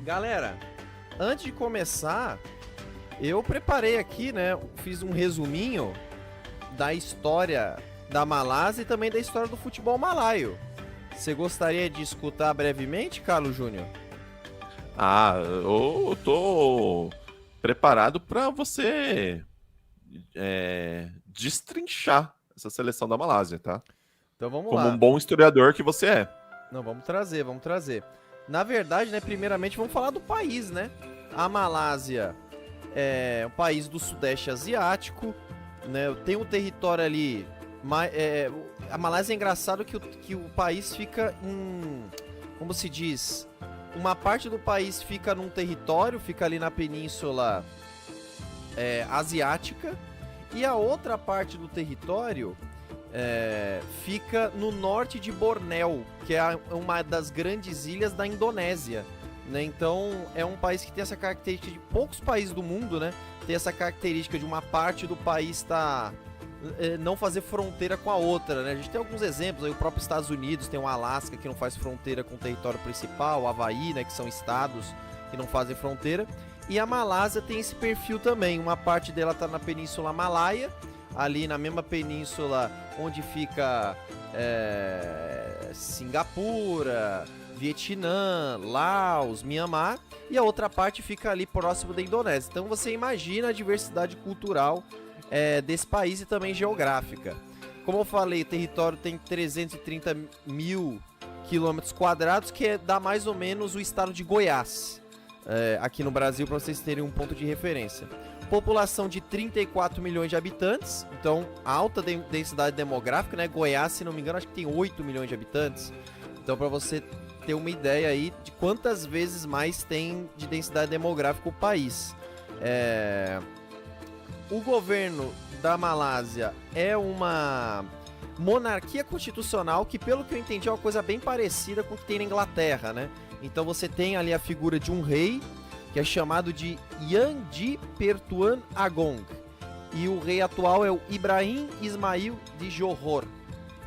Galera, antes de começar, eu preparei aqui, né? Fiz um resuminho da história da Malásia e também da história do futebol malaio. Você gostaria de escutar brevemente, Carlos Júnior? Eu tô preparado para você destrinchar essa seleção da Malásia, tá? Então vamos Como um lá. bom historiador que você é. Não, vamos trazer, vamos trazer. Na verdade, né, primeiramente vamos falar do país, né? A Malásia é um país do Sudeste Asiático, né? Tem um território ali. A Malásia é engraçado que o país fica em. Como se diz? Uma parte do país fica num território, fica ali na península asiática, e a outra parte do território fica no norte de Bornéu, que é uma das grandes ilhas da Indonésia. Né? Então é um país que tem essa característica de poucos países do mundo, né? Tem essa característica de uma parte do país não fazer fronteira com a outra, né? A gente tem alguns exemplos, aí o próprio Estados Unidos tem o Alasca que não faz fronteira com o território principal, o Havaí, né, que são estados que não fazem fronteira, e a Malásia tem esse perfil também, uma parte dela está na Península Malaia, ali na mesma península onde fica Singapura, Vietnã, Laos, Mianmar, e a outra parte fica ali próximo da Indonésia. Então você imagina a diversidade cultural desse país e também geográfica. Como eu falei, o território tem 330 mil quilômetros quadrados, que dá mais ou menos o estado de Goiás, aqui no Brasil, para vocês terem um ponto de referência. População de 34 milhões de habitantes, então alta densidade demográfica, né? Goiás, se não me engano, acho que tem 8 milhões de habitantes. Então, para você ter uma ideia aí de quantas vezes mais tem de densidade demográfica o país. O governo da Malásia é uma monarquia constitucional que, pelo que eu entendi, é uma coisa bem parecida com o que tem na Inglaterra, né? Então você tem ali a figura de um rei, que é chamado de Yangdi Pertuan Agong. E o rei atual é o Ibrahim Ismail de Johor,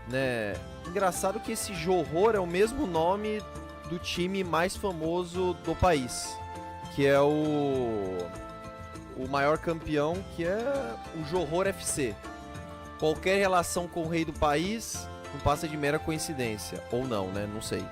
né? Engraçado que esse Johor é o mesmo nome do time mais famoso do país, que é o maior campeão, que é o Johor FC. Qualquer relação com o rei do país não passa de mera coincidência. Ou não, né? Não sei.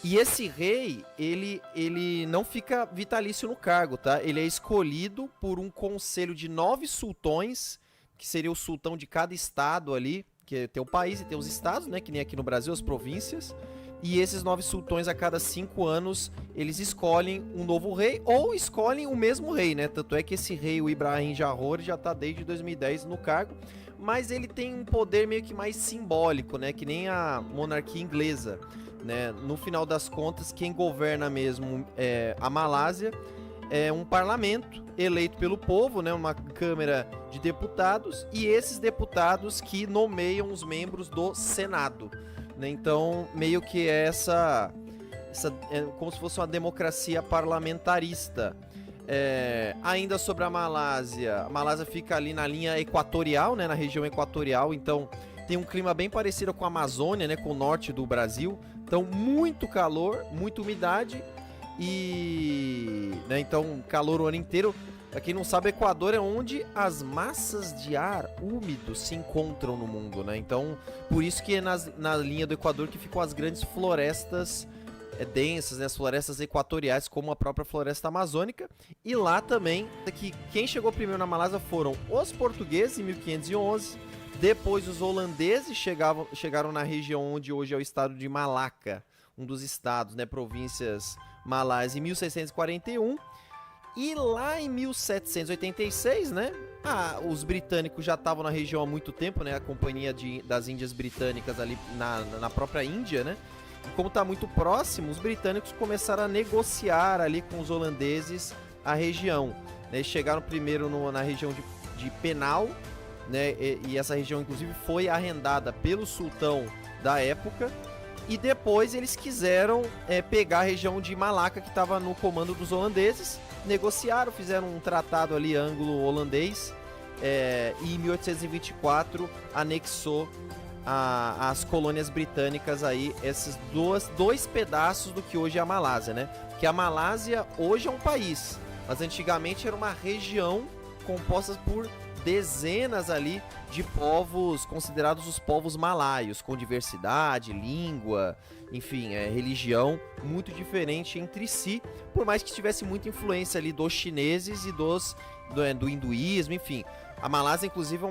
E esse rei, ele não fica vitalício no cargo, tá? Ele é escolhido por um conselho de 9 sultões, que seria o sultão de cada estado ali, que tem o país e tem os estados, né? Que nem aqui no Brasil, as províncias. E esses 9 sultões, a cada 5 anos, eles escolhem um novo rei ou escolhem o mesmo rei, né? Tanto é que esse rei, o Ibrahim Johor, já tá desde 2010 no cargo, mas ele tem um poder meio que mais simbólico, né? Que nem a monarquia inglesa, né? No final das contas, quem governa mesmo a Malásia é um parlamento eleito pelo povo, né? Uma câmara de deputados, e esses deputados que nomeiam os membros do Senado. Então, meio que é como se fosse uma democracia parlamentarista. Ainda sobre a Malásia fica ali na linha equatorial, né, na região equatorial, então tem um clima bem parecido com a Amazônia, né, com o norte do Brasil. Então, muito calor, muita umidade né, então calor o ano inteiro. Pra quem não sabe, o Equador é onde as massas de ar úmido se encontram no mundo, né? Então, por isso que é na linha do Equador que ficam as grandes florestas densas, né? As florestas equatoriais, como a própria floresta amazônica. E lá também, que quem chegou primeiro na Malásia foram os portugueses, em 1511. Depois os holandeses chegaram na região onde hoje é o estado de Malaca, um dos estados, né? Províncias malaias, em 1641. E lá em 1786, né, os britânicos já estavam na região há muito tempo, né, a Companhia das Índias Britânicas ali na própria Índia, né, e como está muito próximo, os britânicos começaram a negociar ali com os holandeses a região, né, chegaram primeiro na região de Penal, né, e essa região inclusive foi arrendada pelo sultão da época, e depois eles quiseram pegar a região de Malaca, que estava no comando dos holandeses, negociaram, fizeram um tratado ali anglo-holandês, e em 1824 anexou as colônias britânicas aí, esses dois pedaços do que hoje é a Malásia, né? Que a Malásia hoje é um país, mas antigamente era uma região composta por dezenas ali de povos considerados os povos malaios, com diversidade, língua, enfim, religião muito diferente entre si, por mais que tivesse muita influência ali dos chineses e do hinduísmo, enfim. A Malásia, inclusive,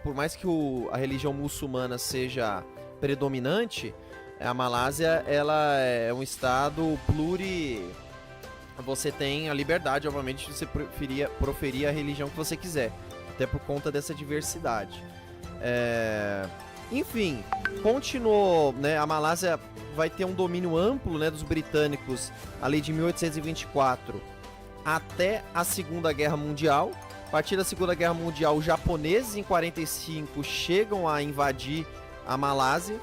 por mais que a religião muçulmana seja predominante, a Malásia ela é um estado Você tem a liberdade, obviamente, de você proferir a religião que você quiser, até por conta dessa diversidade. Enfim, continuou, né? A Malásia vai ter um domínio amplo, né, dos britânicos ali de 1824 até a Segunda Guerra Mundial. A partir da Segunda Guerra Mundial, os japoneses em 45 chegam a invadir a Malásia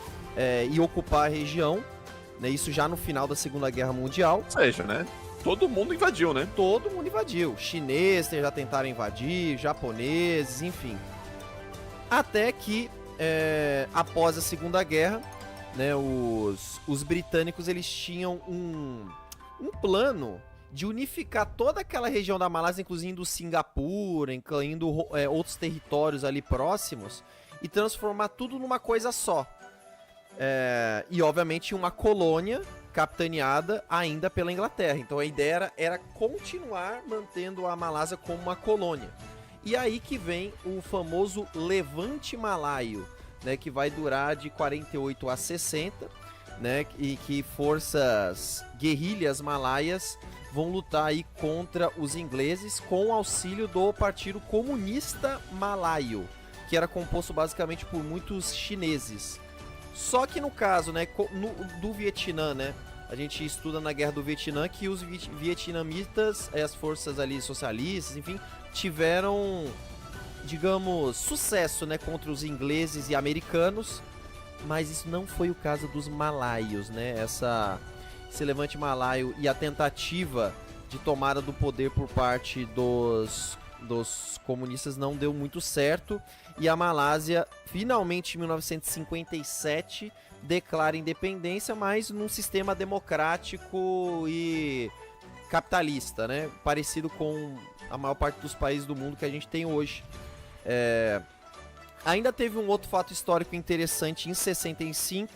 e ocupar a região, né? Isso já no final da Segunda Guerra Mundial. Ou seja, né? Todo mundo invadiu, né? Todo mundo invadiu. Chineses já tentaram invadir, japoneses, enfim. Até que, após a Segunda Guerra, né, os britânicos eles tinham um plano de unificar toda aquela região da Malásia, incluindo Singapura, incluindo outros territórios ali próximos, e transformar tudo numa coisa só. E, obviamente, uma colônia capitaneada ainda pela Inglaterra. Então a ideia era continuar mantendo a Malásia como uma colônia. E aí que vem o famoso Levante Malaio, né, que vai durar de 48 a 60, né, e que forças guerrilhas malaias vão lutar aí contra os ingleses com o auxílio do Partido Comunista Malaio, que era composto basicamente por muitos chineses. Só que no caso, né, do Vietnã, né, a gente estuda na Guerra do Vietnã que os vietnamitas, as forças ali socialistas, enfim, tiveram, digamos, sucesso, né, contra os ingleses e americanos, mas isso não foi o caso dos malaios, né, esse levante malaio e a tentativa de tomada do poder por parte dos comunistas não deu muito certo, e a Malásia finalmente em 1957 declara independência, mas num sistema democrático e capitalista, né? Parecido com a maior parte dos países do mundo que a gente tem hoje. Ainda teve um outro fato histórico interessante em 65,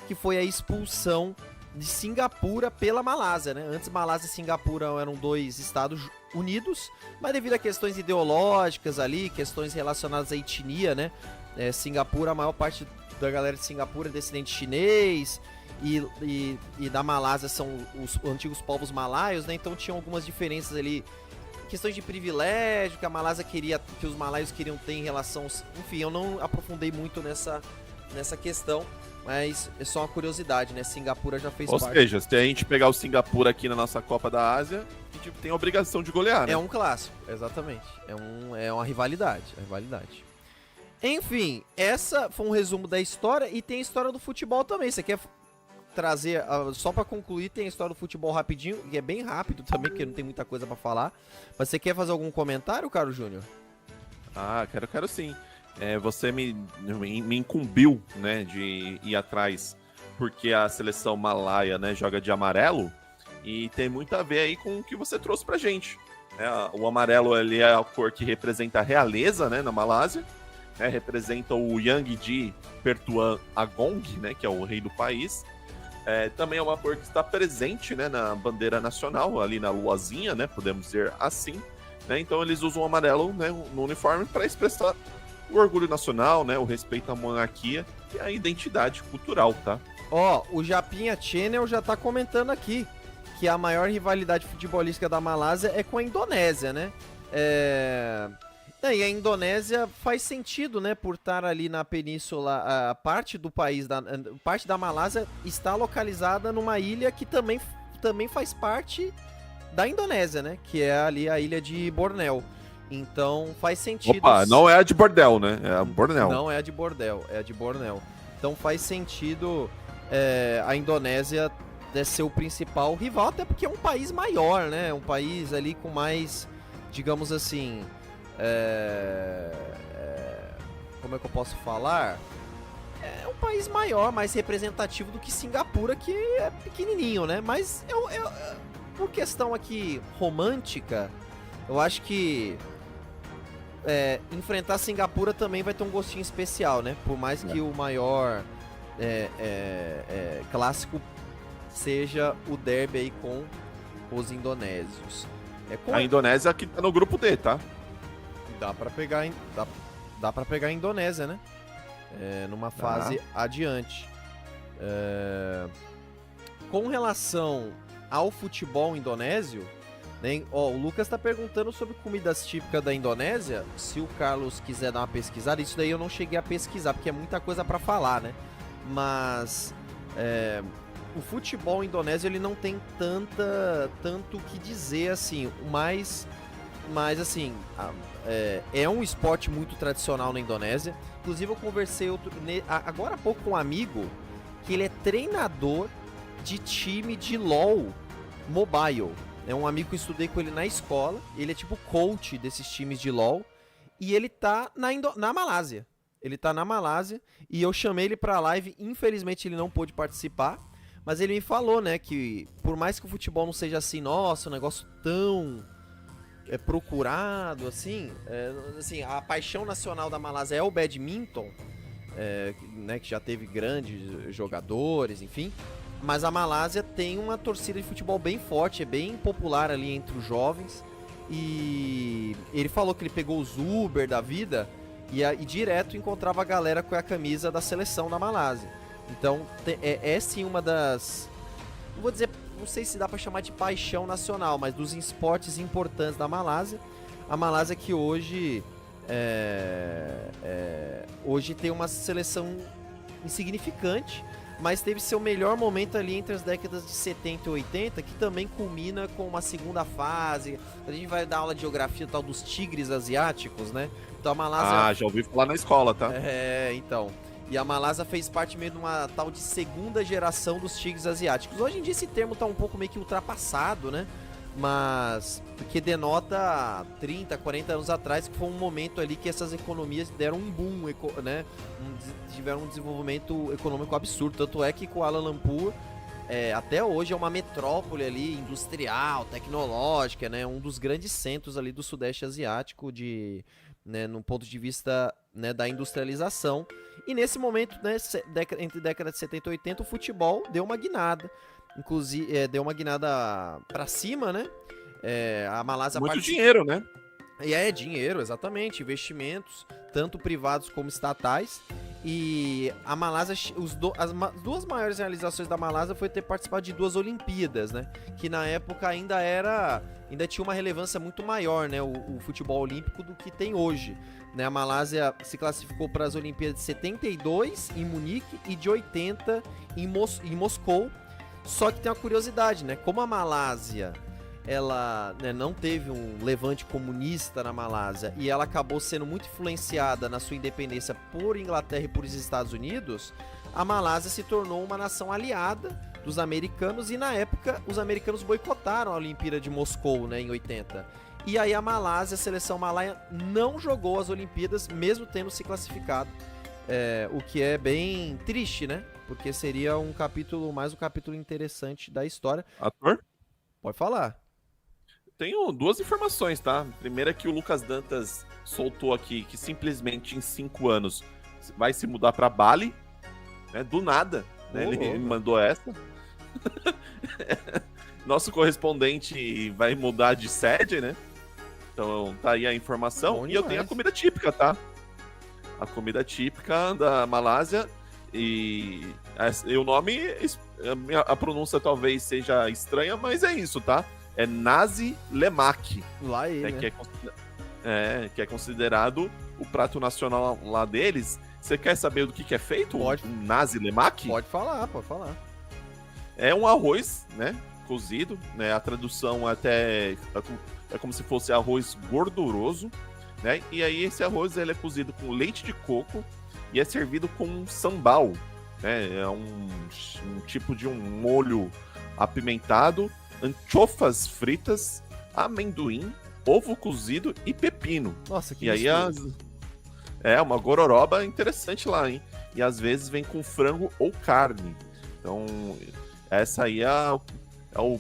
que foi a expulsão de Singapura pela Malásia, né? Antes Malásia e Singapura eram dois estados unidos, mas devido a questões ideológicas ali, questões relacionadas à etnia, né? Singapura, a maior parte da galera de Singapura é descendente chinês e da Malásia são os antigos povos malaios, né? Então tinham algumas diferenças ali, questões de privilégio que a Malásia queria, que os malaios queriam ter em relação, enfim, eu não aprofundei muito nessa questão. Mas é só uma curiosidade, né? Singapura já fez parte. Ou seja, se a gente pegar o Singapura aqui na nossa Copa da Ásia, a gente tem a obrigação de golear, né? É um clássico, exatamente. É uma rivalidade, Enfim, essa foi um resumo da história e tem a história do futebol também. Você quer trazer, só pra concluir, tem a história do futebol rapidinho, que é bem rápido também, porque não tem muita coisa pra falar. Mas você quer fazer algum comentário, Carlos Júnior? Ah, quero sim. Você me incumbiu, né, de ir atrás, porque a seleção malaia, né, joga de amarelo, e tem muito a ver aí com o que você trouxe pra gente. O amarelo ele é a cor que representa a realeza, né, na Malásia, né, representa o Yangji Pertuan Agong, né, que é o rei do país. Também é uma cor que está presente, né, na bandeira nacional, ali na luazinha, né, podemos dizer assim. Né, então eles usam o amarelo, né, no uniforme para expressar o orgulho nacional, né, o respeito à monarquia e a identidade cultural, tá? O Japinha Channel já tá comentando aqui que a maior rivalidade futebolística da Malásia é com a Indonésia, né? E a Indonésia faz sentido, né, por estar ali na península, a parte do país, parte da Malásia está localizada numa ilha que também faz parte da Indonésia, né, que é ali a ilha de Bornéu. Então faz sentido. Opa, não é a de Bordel, né? É a Bornéu. Não é a de Bordel, é a de Bornéu. Então faz sentido a Indonésia ser o principal rival, até porque é um país maior, né? Um país ali com mais, digamos assim, como é que eu posso falar? é um país maior, mais representativo do que Singapura, que é pequenininho, né? Mas por questão aqui romântica, eu acho que enfrentar Singapura também vai ter um gostinho especial, né? Por mais que o maior clássico seja o derby aí com os indonésios. A Indonésia que tá no grupo D, tá? Dá pra pegar a Indonésia, né? Numa fase adiante. Com relação ao futebol indonésio, né, o Lucas tá perguntando sobre comidas típicas da Indonésia. Se o Carlos quiser dar uma pesquisada, isso daí eu não cheguei a pesquisar, porque é muita coisa pra falar, né? Mas o futebol indonésio ele não tem tanto o que dizer assim, mas assim, é um esporte muito tradicional na Indonésia. Inclusive eu conversei agora há pouco com um amigo que ele é treinador de time de LoL Mobile. É um amigo que eu estudei com ele na escola, ele é tipo coach desses times de LoL e ele tá na Malásia. Ele tá na Malásia e eu chamei ele pra live, infelizmente ele não pôde participar, mas ele me falou, né, que por mais que o futebol não seja assim, nossa, um negócio tão procurado, assim, a paixão nacional da Malásia é o badminton, né, que já teve grandes jogadores, enfim, mas a Malásia tem uma torcida de futebol bem forte, é bem popular ali entre os jovens, e ele falou que ele pegou os Uber da vida e direto encontrava a galera com a camisa da seleção da Malásia. Então, sim uma das, não sei se dá pra chamar de paixão nacional, mas dos esportes importantes da Malásia. A Malásia que hoje hoje tem uma seleção insignificante, mas teve seu melhor momento ali entre as décadas de 70 e 80, que também culmina com uma segunda fase. A gente vai dar aula de geografia tal dos tigres asiáticos, né? Então a Malásia... já ouvi falar na escola, tá? Então... E a Malásia fez parte meio de uma tal de segunda geração dos tigres asiáticos. Hoje em dia esse termo tá um pouco meio que ultrapassado, né? Mas porque denota 30, 40 anos atrás que foi um momento ali que essas economias deram um boom, né? Tiveram um desenvolvimento econômico absurdo. Tanto é que Kuala Lumpur até hoje é uma metrópole ali industrial, tecnológica, né? Um dos grandes centros ali do Sudeste Asiático né, no ponto de vista, né, da industrialização. E nesse momento, né, entre década de 70 e 80, o futebol deu uma guinada. Inclusive, deu uma guinada pra cima, né? A Malásia... Muito dinheiro, né? Dinheiro, exatamente. Investimentos, tanto privados como estatais. E a Malásia, as duas maiores realizações da Malásia foi ter participado de 2 Olimpíadas, né? Que na época ainda tinha uma relevância muito maior, né? O futebol olímpico do que tem hoje. Né? A Malásia se classificou para as Olimpíadas de 72 em Munique e de 80 em Moscou. Só que tem uma curiosidade, né? Como a Malásia ela, né, não teve um levante comunista na Malásia e ela acabou sendo muito influenciada na sua independência por Inglaterra e por Estados Unidos, a Malásia se tornou uma nação aliada dos americanos e na época os americanos boicotaram a Olimpíada de Moscou, né, em 80. E aí a Malásia, a seleção malaia, não jogou as Olimpíadas, mesmo tendo se classificado, o que é bem triste, né? Porque seria mais um capítulo interessante da história. Ator? Pode falar. Tenho 2 informações, tá? Primeira é que o Lucas Dantas soltou aqui que simplesmente em 5 anos vai se mudar pra Bali, né? Do nada, né? Ele mandou essa. Nosso correspondente vai mudar de sede, né? Então tá aí a informação. Bom e eu tenho a comida típica, tá? A comida típica da Malásia. E o nome, a pronúncia talvez seja estranha, mas é isso, tá? É nasi lemak. Lá ele, né? Que é considerado o prato nacional lá deles. Você quer saber do que é feito? Pode. Um nasi lemak? Pode falar. É um arroz, né? Cozido, né? A tradução até é como se fosse arroz gorduroso, né? E aí esse arroz ele é cozido com leite de coco e é servido com um sambal, né? É um tipo de um molho apimentado, anchofas fritas, amendoim, ovo cozido e pepino. Nossa, que E aí uma gororoba interessante lá, hein? e às vezes vem com frango ou carne. Então, essa aí é o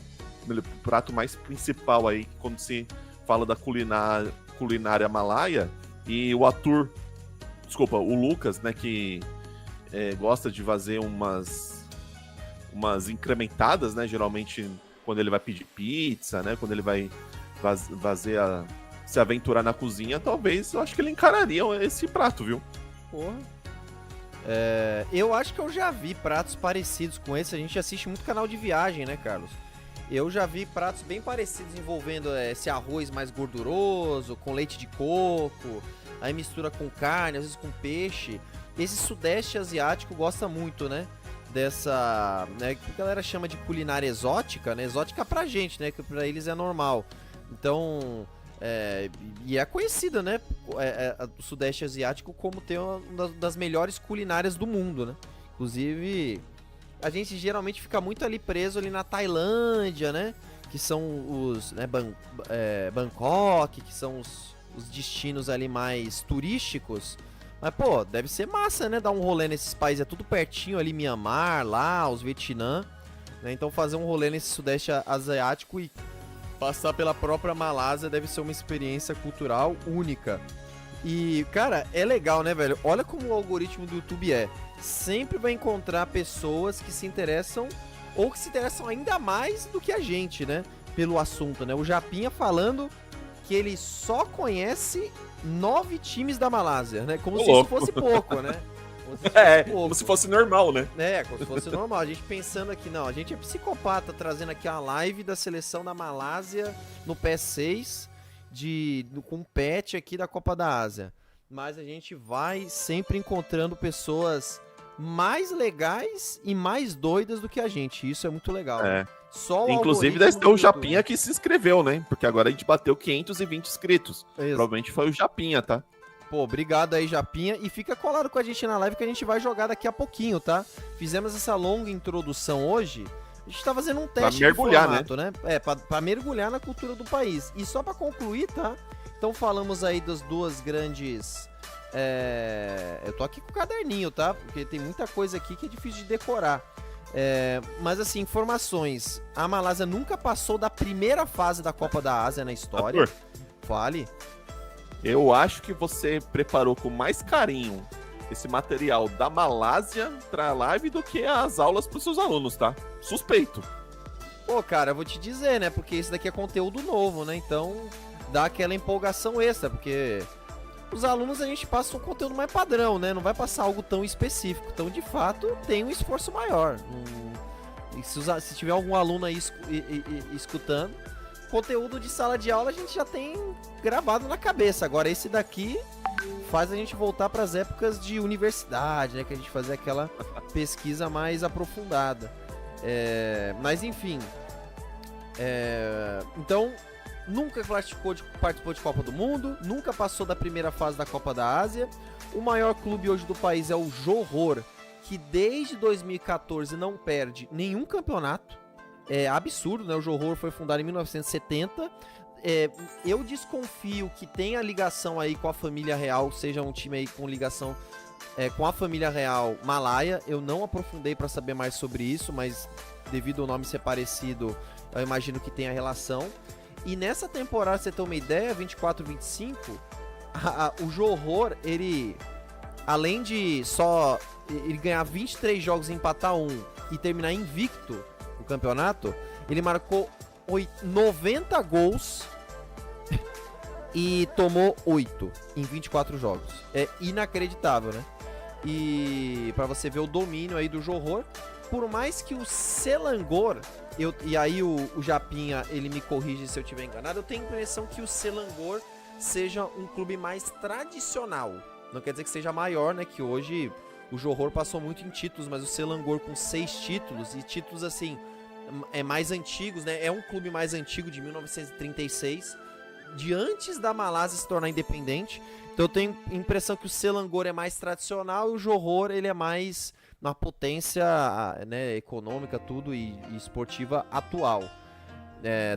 prato mais principal aí quando se fala da culinária malaia. E o o Lucas, né, que gosta de fazer umas incrementadas, né, geralmente quando ele vai pedir pizza, né, quando ele vai se aventurar na cozinha, talvez eu acho que ele encararia esse prato, viu? Porra. Eu acho que eu já vi pratos parecidos com esse. A gente assiste muito canal de viagem, né, Carlos? Eu já vi pratos bem parecidos envolvendo esse arroz mais gorduroso, com leite de coco, aí mistura com carne, às vezes com peixe. Esse sudeste asiático gosta muito, né? Dessa, né, que a galera chama de culinária exótica, né? Exótica pra gente, né? Que pra eles é normal. Então, e é conhecida, né? O sudeste asiático como ter uma das melhores culinárias do mundo, né? Inclusive, a gente geralmente fica muito ali preso ali na Tailândia, né? Que são os, né, Bangkok, que são os destinos ali mais turísticos. Mas, pô, deve ser massa, né? Dar um rolê nesses países, é tudo pertinho ali, Mianmar, Laos, Vietnã, né? Então fazer um rolê nesse sudeste asiático e passar pela própria Malásia deve ser uma experiência cultural única. E, cara, é legal, né, velho? Olha como o algoritmo do YouTube sempre vai encontrar pessoas que se interessam ou que se interessam ainda mais do que a gente, né? Pelo assunto, né? O Japinha falando que ele só conhece 9 times da Malásia, né? Como se isso fosse pouco, né? Como se fosse normal, né? Como se fosse normal. A gente pensando aqui, não, a gente é psicopata trazendo aqui a live da seleção da Malásia no PS6 com um patch aqui da Copa da Ásia. Mas a gente vai sempre encontrando pessoas mais legais e mais doidas do que a gente. Isso é muito legal. Só inclusive deve ter o Japinha que se inscreveu, né? Porque agora a gente bateu 520 inscritos. Provavelmente foi o Japinha, tá? Pô, obrigado aí, Japinha. E fica colado com a gente na live que a gente vai jogar daqui a pouquinho, tá? Fizemos essa longa introdução hoje. A gente tá fazendo um teste pra mergulhar, de formato, né? Pra mergulhar na cultura do país. E só pra concluir, tá? Então falamos aí das duas grandes... Eu tô aqui com o caderninho, tá? Porque tem muita coisa aqui que é difícil de decorar. Mas assim, informações. A Malásia nunca passou da primeira fase da Copa da Ásia na história. Fale. Eu acho que você preparou com mais carinho esse material da Malásia pra live do que as aulas pros seus alunos, tá? Suspeito. Pô, cara, eu vou te dizer, né? Porque esse daqui é conteúdo novo, né? Então dá aquela empolgação extra, porque os alunos a gente passa um conteúdo mais padrão, né? Não vai passar algo tão específico. Então, de fato, tem um esforço maior. E se tiver algum aluno aí escutando, conteúdo de sala de aula a gente já tem gravado na cabeça. Agora, esse daqui faz a gente voltar para as épocas de universidade, né? Que a gente fazia aquela pesquisa mais aprofundada. Mas, enfim. Então... Nunca participou de Copa do Mundo, nunca passou da primeira fase da Copa da Ásia. O maior clube hoje do país é o Johor, que desde 2014 não perde nenhum campeonato. É absurdo, né? O Johor foi fundado em 1970. Eu desconfio que tenha ligação aí com a família real, seja um time aí com ligação com a família real malaia. Eu não aprofundei para saber mais sobre isso, mas devido ao nome ser parecido, eu imagino que tenha relação. E nessa temporada, pra você ter uma ideia, 24-25, o Johor, ele, além de só ele ganhar 23 jogos e empatar um e terminar invicto no campeonato, ele marcou 90 gols e tomou 8 em 24 jogos. É inacreditável, né? E pra você ver o domínio aí do Johor, por mais que o Selangor, e aí o Japinha, ele me corrige se eu estiver enganado, eu tenho a impressão que o Selangor seja um clube mais tradicional. Não quer dizer que seja maior, né? Que hoje o Johor passou muito em títulos, mas o Selangor com 6 títulos, e títulos assim, mais antigos, né? É um clube mais antigo, de 1936, de antes da Malásia se tornar independente. Então eu tenho a impressão que o Selangor é mais tradicional e o Johor, ele é mais na potência, né, econômica, tudo, e esportiva atual.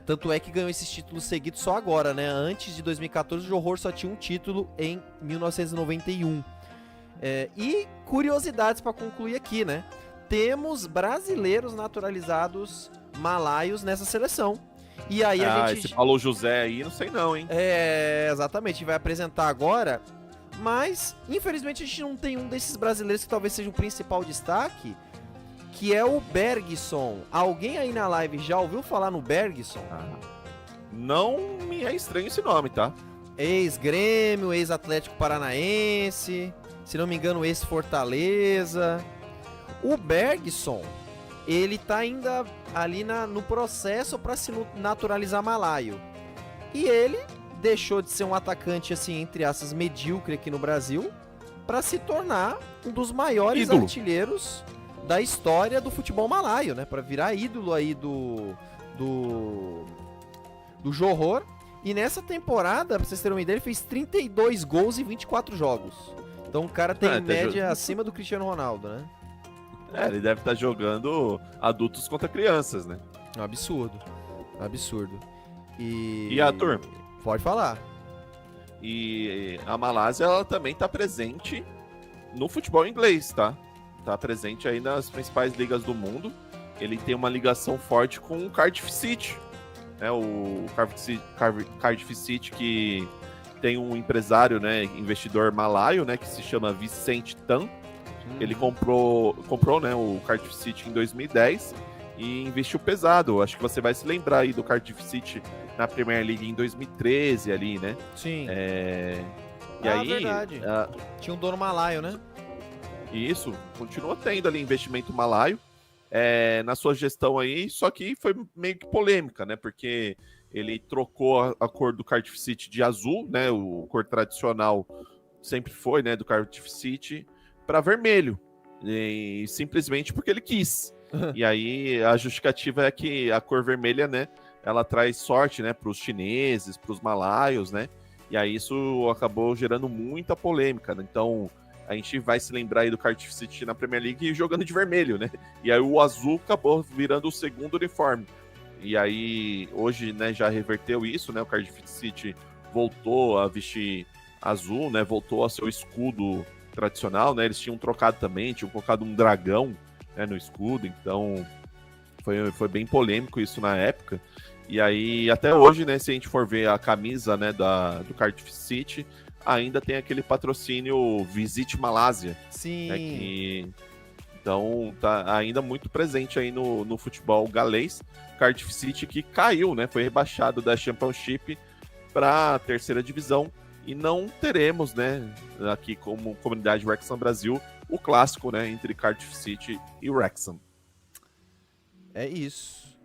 Tanto é que ganhou esses títulos seguidos só agora, né? Antes de 2014, o Johor só tinha um título em 1991. E curiosidades para concluir aqui, né? Temos brasileiros naturalizados malaios nessa seleção. E aí a gente... esse Paulo José aí, não sei não, hein? Exatamente, a gente vai apresentar agora, mas infelizmente a gente não tem um desses brasileiros que talvez seja o principal destaque, que é o Bergson. Alguém aí na live já ouviu falar no Bergson? Não me é estranho esse nome, tá? Ex-Grêmio, ex-Atlético Paranaense, se não me engano, ex-Fortaleza. O Bergson, ele tá ainda ali no processo para se naturalizar malaio. E ele deixou de ser um atacante, assim, entre aspas, medíocre aqui no Brasil, para se tornar um dos maiores artilheiros da história do futebol malaio, né? Para virar ídolo aí do Johor. E nessa temporada, pra vocês terem uma ideia, ele fez 32 gols em 24 jogos. Então o cara tem média acima do Cristiano Ronaldo, né? Ele deve estar jogando adultos contra crianças, né? Absurdo. Absurdo. E Arthur? Pode falar. E a Malásia, ela também tá presente no futebol inglês, tá? Tá presente aí nas principais ligas do mundo. Ele tem uma ligação forte com o Cardiff City. O Cardiff City, que tem um empresário, né, investidor malaio, né, que se chama Vicente Tan. Ele comprou, né, o Cardiff City em 2010 e investiu pesado. Acho que você vai se lembrar aí do Cardiff City na Premier League em 2013 ali, né? Sim. E aí, verdade. Tinha um dono malaio, né? Isso, continua tendo ali investimento malaio na sua gestão aí, só que foi meio que polêmica, né? Porque ele trocou a cor do Cardiff City de azul, né? O cor tradicional sempre foi, né, do Cardiff City, para vermelho. E simplesmente porque ele quis. E aí a justificativa é que a cor vermelha, né, ela traz sorte, né, para os chineses, para os malaios, né? E aí isso acabou gerando muita polêmica, né? Então a gente vai se lembrar aí do Cardiff City na Premier League jogando de vermelho, né? E aí o azul acabou virando o segundo uniforme. E aí hoje, né, já reverteu isso, né? O Cardiff City voltou a vestir azul, né? Voltou a seu escudo tradicional, né? Eles tinham trocado também, tinham colocado um dragão, né, no escudo, então foi bem polêmico isso na época. E aí, até hoje, né, se a gente for ver a camisa, né, do Cardiff City, ainda tem aquele patrocínio Visit Malásia. Sim. Né, então, tá ainda muito presente aí no futebol galês. Cardiff City que caiu, né, foi rebaixado da Championship para a terceira divisão. E não teremos, né, aqui como comunidade Wrexham Brasil, o clássico, né, entre Cardiff City e Wrexham. É isso.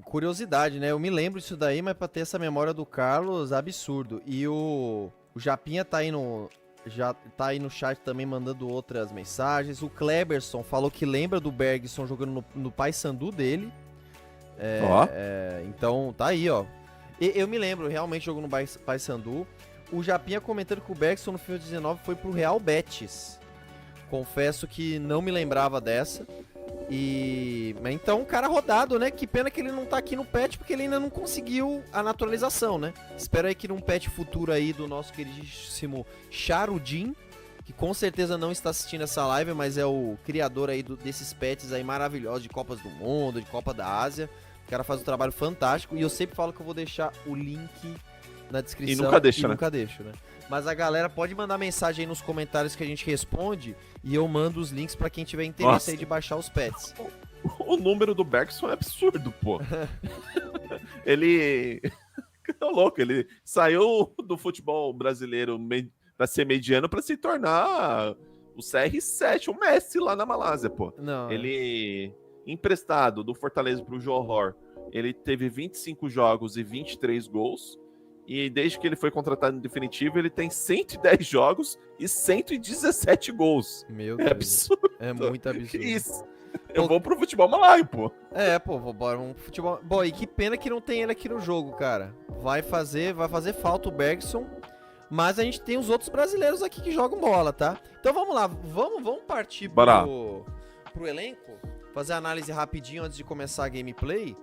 Curiosidade, né? Eu me lembro disso daí, mas pra ter essa memória do Carlos, absurdo. E o Japinha tá aí no chat também mandando outras mensagens. O Kleberson falou que lembra do Bergson jogando no Paysandu dele. Então tá aí, ó. Eu me lembro, realmente jogou no Paysandu. O Japinha comentando que o Bergson no final de 19 foi pro Real Betis. Confesso que não me lembrava dessa. Mas então, um cara rodado, né? Que pena que ele não tá aqui no patch, porque ele ainda não conseguiu a naturalização, né? Espero aí que num patch futuro aí do nosso queridíssimo Charudin, que com certeza não está assistindo essa live, mas é o criador aí desses patches aí maravilhosos de Copas do Mundo, de Copa da Ásia. O cara faz um trabalho fantástico e eu sempre falo que eu vou deixar o link na descrição. E nunca deixa, Nunca deixo, né? Mas a galera pode mandar mensagem aí nos comentários que a gente responde e eu mando os links pra quem tiver interesse aí de baixar os pets. O número do Bergson é absurdo, pô. Ele... Tá louco, ele saiu do futebol brasileiro pra ser mediano pra se tornar o CR7, o Messi lá na Malásia, pô. Não, ele, emprestado do Fortaleza pro Johor, ele teve 25 jogos e 23 gols. E desde que ele foi contratado em definitivo, ele tem 110 jogos e 117 gols. Meu Deus. É absurdo. É muito absurdo. Que isso? Eu vou pro futebol malaio, pô. Vou bora um futebol. Bom, e que pena que não tem ele aqui no jogo, cara. Vai fazer falta o Bergson. Mas a gente tem os outros brasileiros aqui que jogam bola, tá? Então vamos lá, vamos partir pro elenco. Fazer a análise rapidinho antes de começar a gameplay.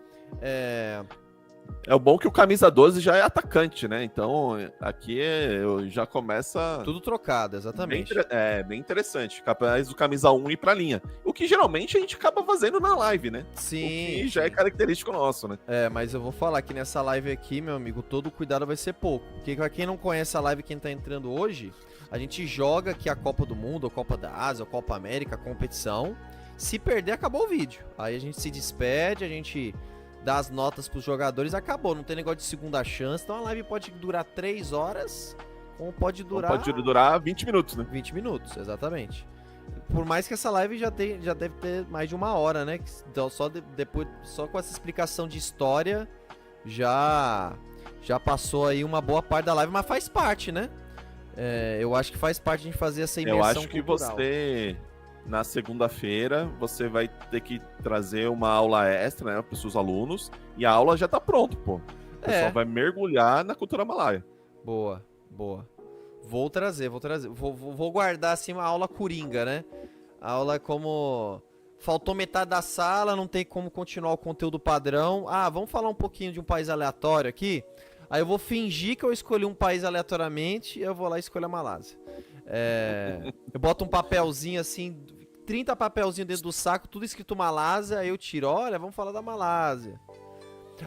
É o bom que o camisa 12 já é atacante, né? Então, aqui já começa Tudo trocado, exatamente. bem interessante. Capaz do camisa 1 ir pra linha. O que geralmente a gente acaba fazendo na live, né? Sim. O que já é característico nosso, né? Mas eu vou falar que nessa live aqui, meu amigo, todo cuidado vai ser pouco. Porque pra quem não conhece a live, quem tá entrando hoje, a gente joga aqui a Copa do Mundo, a Copa da Ásia, a Copa América, a competição. Se perder, acabou o vídeo. Aí a gente se despede, a gente dá as notas pros jogadores, acabou. Não tem negócio de segunda chance. Então a live pode durar 3 horas, ou pode durar... Pode durar 20 minutos, né? 20 minutos, exatamente. Por mais que essa live já deve ter mais de 1 hora, né? Então só com essa explicação de história já passou aí uma boa parte da live, mas faz parte, né? Eu acho que faz parte de a gente fazer essa imersão Eu acho que cultural. você, na segunda-feira, você vai ter que trazer uma aula extra, né, para os seus alunos, e a aula já tá pronta, pô. O pessoal vai mergulhar na cultura malaia. Boa. Vou trazer. Vou guardar assim uma aula coringa, né? A aula como... Faltou metade da sala, não tem como continuar o conteúdo padrão. Vamos falar um pouquinho de um país aleatório aqui. Aí eu vou fingir que eu escolhi um país aleatoriamente e eu vou lá e escolho a Malásia. Eu boto um papelzinho assim, 30 papelzinhos dentro do saco, tudo escrito Malásia, aí eu tiro, olha, vamos falar da Malásia.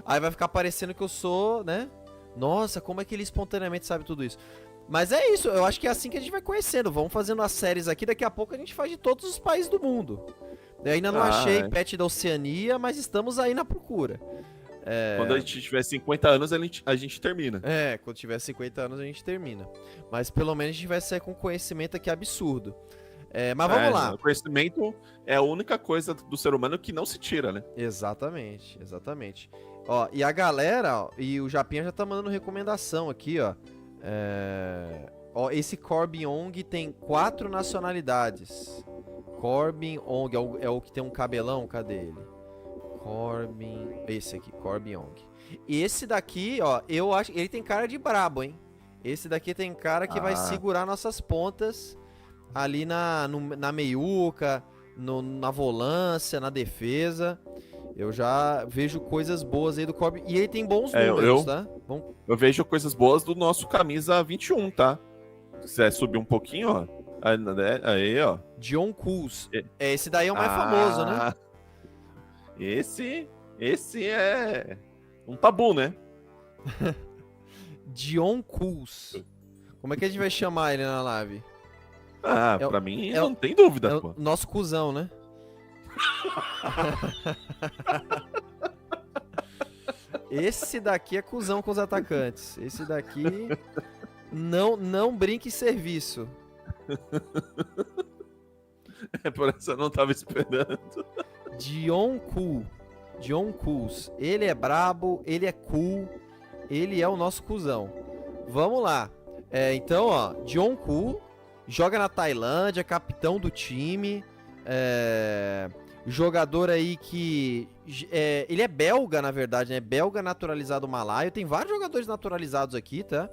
Aí vai ficar parecendo que eu sou, né? Nossa, como é que ele espontaneamente sabe tudo isso? Mas é isso, eu acho que é assim que a gente vai conhecendo. Vamos fazendo as séries aqui, daqui a pouco a gente faz de todos os países do mundo. Eu ainda não achei pet da Oceania, mas estamos aí na procura. Quando a gente tiver 50 anos, a gente termina. Quando tiver 50 anos a gente termina. Mas pelo menos a gente vai sair com conhecimento aqui absurdo. Mas vamos lá. O conhecimento é a única coisa do ser humano que não se tira, né? Exatamente. Ó, e a galera, e o Japinha já tá mandando recomendação aqui, ó. Ó, esse Corbin Ong tem 4 nacionalidades. Corbin Ong é o que tem um cabelão, cadê ele? Esse aqui, Corbin Ong. Esse daqui, ó, eu acho, ele tem cara de brabo, hein? Esse daqui tem cara que vai segurar nossas pontas ali na meiuca, na volância, na defesa. Eu já vejo coisas boas aí do Corbin. E ele tem bons números, tá? Eu vejo coisas boas do nosso camisa 21, tá? Se quiser subir um pouquinho, ó. Aí, ó. John Kuz. Esse daí é o mais famoso, né? Esse é um tabu, né? Dion Kuz. Como é que a gente vai chamar ele na live? Pra mim não tem dúvida, pô. Nosso cuzão, né? Esse daqui é cuzão com os atacantes. Esse daqui não brinque em serviço. Por isso eu não tava esperando. John Kuz. Ele é brabo, ele é cool, ele é o nosso cuzão. Vamos lá. Então, ó, John Kuz joga na Tailândia, capitão do time. Jogador aí que... ele é belga, na verdade, né? Belga naturalizado malaio. Tem vários jogadores naturalizados aqui, tá?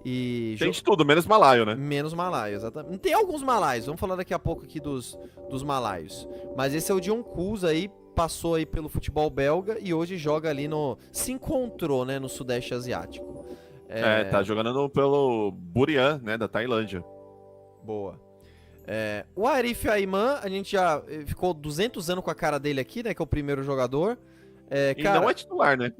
Tem de tudo, menos malaio, né? Menos malaio, exatamente. Tem alguns malaios, vamos falar daqui a pouco aqui dos malaios. Mas esse é o John Kuz aí, passou aí pelo futebol belga e hoje joga ali se encontrou, né, no Sudeste Asiático. Tá jogando pelo Burian, né, da Tailândia. Boa. O Arif Ayman, a gente já ficou 200 anos com a cara dele aqui, né, que é o primeiro jogador. E cara, não é titular, né?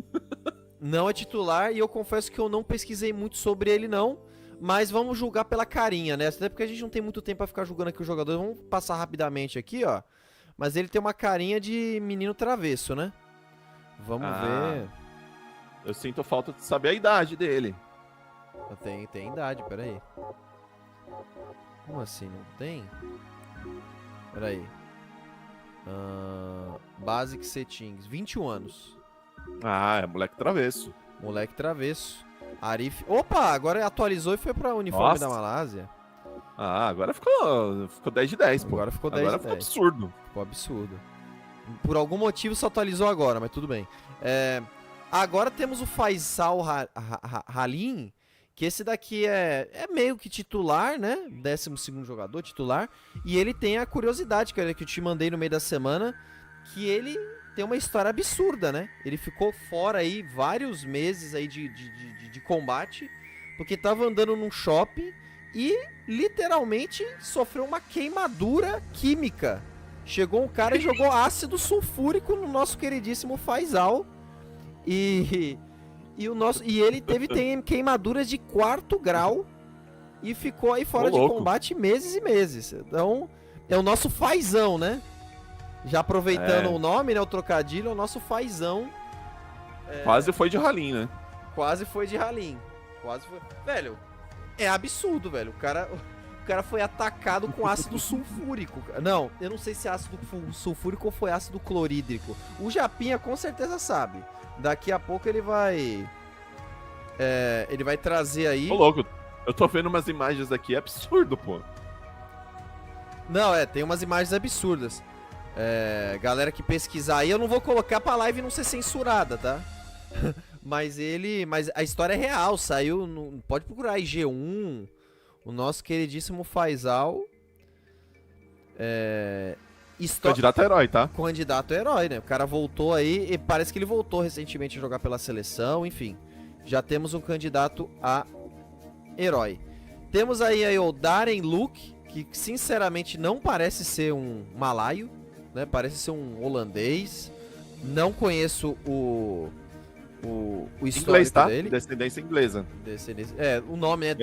Não é titular e eu confesso que eu não pesquisei muito sobre ele não, mas vamos julgar pela carinha, né? Até porque a gente não tem muito tempo pra ficar julgando aqui os jogadores, vamos passar rapidamente aqui, ó. Mas ele tem uma carinha de menino travesso, né? Vamos ver. Eu sinto falta de saber a idade dele. Tem idade, peraí. Como assim, não tem? Peraí. Basic Settings, 21 anos. É moleque travesso. Moleque travesso. Arif. Opa, agora atualizou e foi pra uniforme da Malásia. Agora ficou 10 de 10, pô. Agora ficou 10 de 10. Ficou absurdo. Ficou absurdo. Por algum motivo só atualizou agora, mas tudo bem. Agora temos o Faisal Halim, que esse daqui é meio que titular, né? 12º jogador titular. E ele tem a curiosidade, cara, que eu te mandei no meio da semana, que ele tem uma história absurda, né? Ele ficou fora aí vários meses aí de combate, porque tava andando num shopping e literalmente sofreu uma queimadura química. Chegou um cara e jogou ácido sulfúrico no nosso queridíssimo Faisal. E ele tem queimaduras de 4º grau e ficou aí fora de combate meses e meses. Então, é o nosso Faizão, né? Já aproveitando o nome, né? O trocadilho, é o nosso Faizão. Quase foi de Halim, né? Quase foi de Halim. Quase foi. Velho, é absurdo, velho. O cara foi atacado com ácido sulfúrico. Não, eu não sei se é ácido sulfúrico ou foi ácido clorídrico. O Japinha com certeza sabe. Daqui a pouco ele vai trazer aí... Ô, louco, eu tô vendo umas imagens aqui, é absurdo, pô. Não, tem umas imagens absurdas. Galera que pesquisar aí, eu não vou colocar pra live não ser censurada, tá? Mas a história é real, saiu, pode procurar aí, G1, o nosso queridíssimo Faisal. Candidato a herói, tá? Candidato a herói, né? O cara voltou aí, e parece que ele voltou recentemente a jogar pela seleção, enfim. Já temos um candidato a herói. Temos aí o Darren Luke, que sinceramente não parece ser um malaio, né? Parece ser um holandês. Não conheço o histórico inglês, tá? dele. Descendência inglesa. O nome é...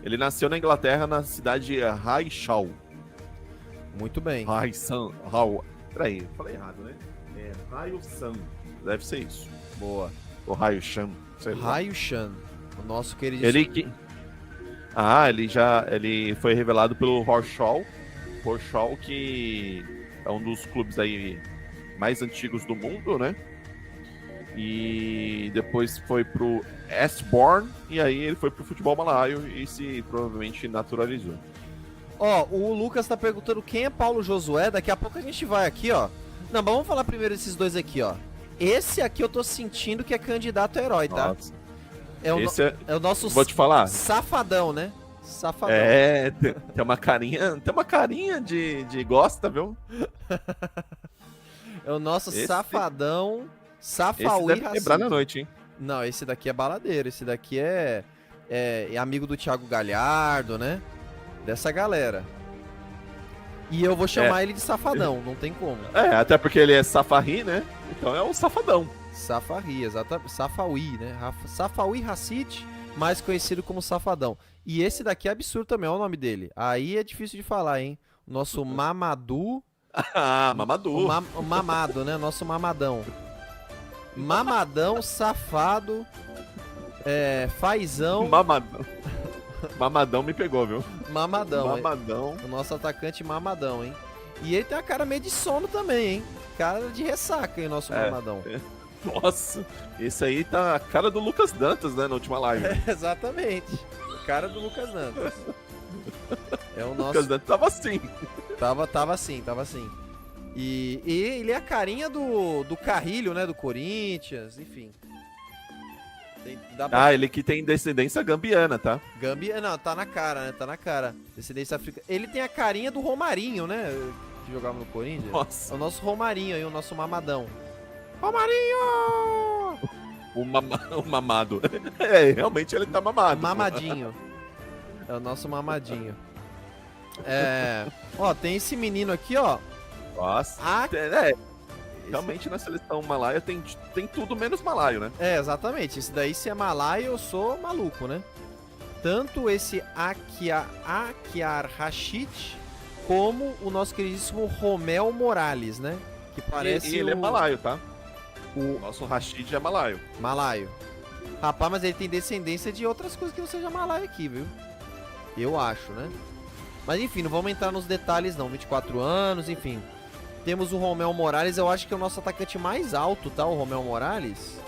Ele nasceu na Inglaterra, na cidade de Raishal. Muito bem. Peraí, falei errado, né? Raio-san. Deve ser isso. Boa. O Raio-chan. Raio-chan. O nosso querido... Ele foi revelado pelo Horschel. Horschel, que é um dos clubes aí mais antigos do mundo, né? E depois foi pro Eastbourne, e aí ele foi pro futebol malaio e se provavelmente naturalizou. O Lucas tá perguntando quem é Paulo Josué. Daqui a pouco a gente vai aqui, ó. Não, mas vamos falar primeiro desses dois aqui, ó. Esse aqui eu tô sentindo que é candidato a herói, tá? Nossa. É o nosso... Vou te falar. Safadão, né? Safadão. Tem uma carinha de gosta, viu? É o nosso safadão. Safawi Esse deve quebrar na noite, hein? Não, esse daqui é baladeiro. Esse daqui é amigo do Thiago Galhardo, né? Dessa galera. E eu vou chamar ele de safadão, não tem como. Até porque ele é safarri, né? Então é o safadão. Safarri, exatamente. Safawi, né? Safawi Hassid, mais conhecido como Safadão. E esse daqui é absurdo também, olha o nome dele. Aí é difícil de falar, hein? O nosso Mamadou. Mamadou. O Mamado, né? Nosso Mamadão. Mamadão, safado. Faizão. Mamadão me pegou, viu? Mamadão. Mamadão. O nosso atacante Mamadão, hein? E ele tem a cara meio de sono também, hein? Cara de ressaca, hein? O nosso Mamadão. Nossa, esse aí tá a cara do Lucas Dantas, né? Na última live. Exatamente. Cara do Lucas Dantas. É o nosso... Lucas Dantas tava assim. Tava assim. E ele é a carinha do Carrilho, né? Do Corinthians, enfim. Ele que tem descendência gambiana, tá? Não, tá na cara, né? Tá na cara. Descendência africana. Ele tem a carinha do Romarinho, né? Que jogava no Corinthians. Nossa. É o nosso Romarinho aí, o nosso Mamadão. Romarinho! O mamado. Realmente ele tá mamado. Mamadinho. É o nosso Mamadinho. Tem esse menino aqui, ó. Nossa. Realmente na seleção malaia tem tudo menos malaio, né? Exatamente. Esse daí, se é malaio, eu sou maluco, né? Tanto esse Akiar Rashid, como o nosso queridíssimo Romel Morales, né? Que parece. E ele é malaio, tá? O nosso Rashid é malaio. Malaio. Rapaz, mas ele tem descendência de outras coisas que não seja malaio aqui, viu? Eu acho, né? Mas enfim, não vamos entrar nos detalhes não. 24 anos, enfim. Temos o Romel Morales, eu acho que é o nosso atacante mais alto, tá? O Romel Morales.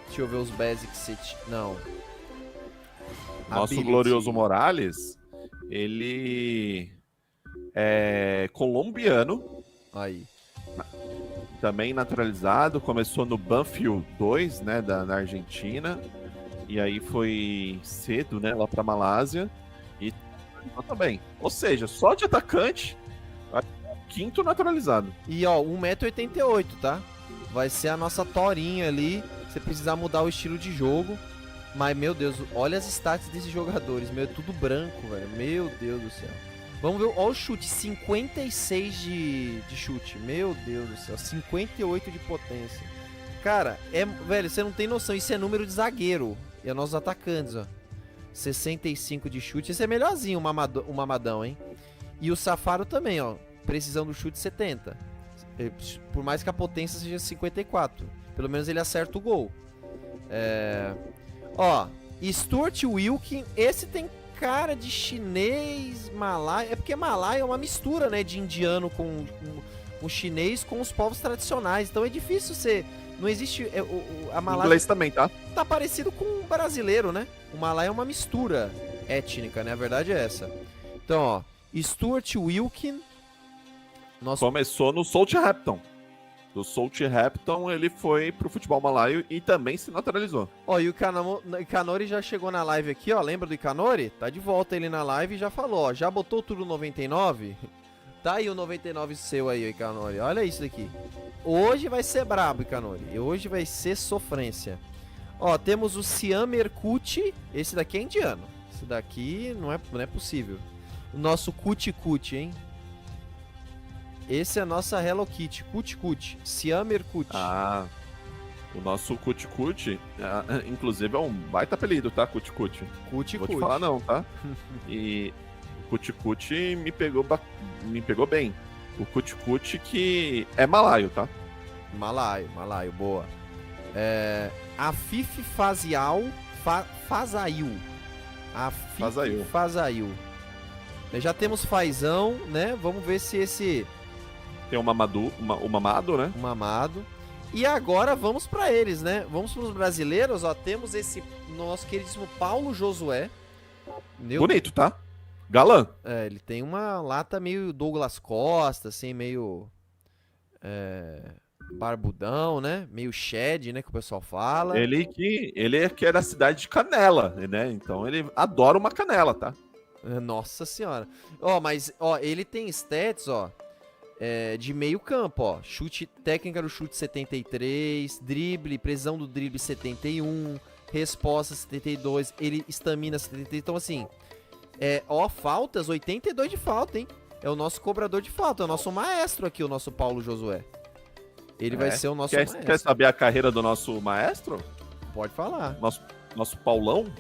Deixa eu ver os basics. Não. Nosso glorioso Morales, ele é colombiano. Aí. Também naturalizado, começou no Banfield 2, né, na Argentina. E aí foi cedo, né, lá pra Malásia. E também. Ou seja, só de atacante... quinto naturalizado. E ó, 1,88 m, tá? Vai ser a nossa torinha ali. Se precisar mudar o estilo de jogo. Mas, meu Deus, olha as stats desses jogadores. Meu, é tudo branco, velho. Meu Deus do céu. Vamos ver, ó o chute. 56 de chute. Meu Deus do céu. 58 de potência. Cara, velho, você não tem noção. Isso é número de zagueiro. E é nossos atacantes, ó. 65 de chute. Esse é melhorzinho, o Mamadão, hein? E o Safaro também, ó. Precisão do chute 70. Por mais que a potência seja 54. Pelo menos ele acerta o gol. Ó, Stuart Wilkin. Esse tem cara de chinês, malaio. É porque malaio é uma mistura, né? De indiano com chinês com os povos tradicionais. Então é difícil ser... Não existe... a Malaya Inglês também, tá? tá parecido com o brasileiro, né? O Malaya é uma mistura étnica, né? A verdade é essa. Então, ó. Stuart Wilkin. Começou no Southampton. Do Southampton ele foi pro futebol malaio e também se naturalizou. Ó, e o Ikanori já chegou na live aqui, ó. Lembra do Ikanori? Tá de volta ele na live e já falou, ó. Já botou tudo 99? Tá aí o 99 seu aí, Ikanori. Olha isso daqui. Hoje vai ser brabo, Ikanori. E hoje vai ser sofrência. Ó, temos o Siam Erkut. Esse daqui é indiano. Esse daqui não é possível. O nosso Kuti, hein? Esse é a nossa Hello Kitty. Kuti. Siam Erkut. Ah, o nosso Kuti, inclusive é um baita apelido, tá? Kuti. Vou te falar não, tá? E o Kuti me pegou bem. O Kuti que é malaio, tá? Malaio, boa. Afif Fazail. Fazail. Já temos Fazão, né? Vamos ver se esse... Tem o Mamado, né? O Mamado. E agora vamos pra eles, né? Vamos pros brasileiros, ó. Temos esse nosso queridíssimo Paulo Josué. Bonito, tá? Galã. Ele tem uma lata meio Douglas Costa, assim, meio... barbudão, né? Meio shed, né? Que o pessoal fala. Ele que é da cidade de Canela, né? Então ele adora uma canela, tá? Nossa senhora. Ó, mas, ó, ele tem stats, ó, de meio campo, ó. Técnica do chute 73, drible, precisão do drible 71, resposta 72, ele estamina 73. Então, assim, faltas, 82 de falta, hein? É o nosso cobrador de falta, é o nosso maestro aqui, o nosso Paulo Josué. Ele vai ser o nosso maestro. Quer saber a carreira do nosso maestro? Pode falar. Nosso Paulão,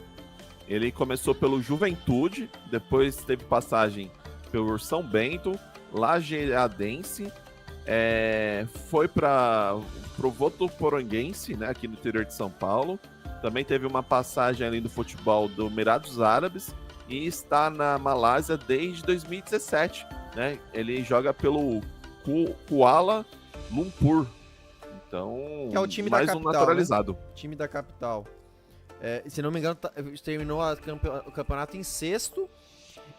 ele começou pelo Juventude, depois teve passagem pelo São Bento, Lajeadense, foi para o Votuporanguense, né, aqui no interior de São Paulo. Também teve uma passagem ali do futebol do Emirados Árabes e está na Malásia desde 2017. Né? Ele joga pelo Kuala Lumpur. Então, que é o time mais da capital, um naturalizado. Né? Time da capital. Se não me engano, terminou o campeonato em sexto.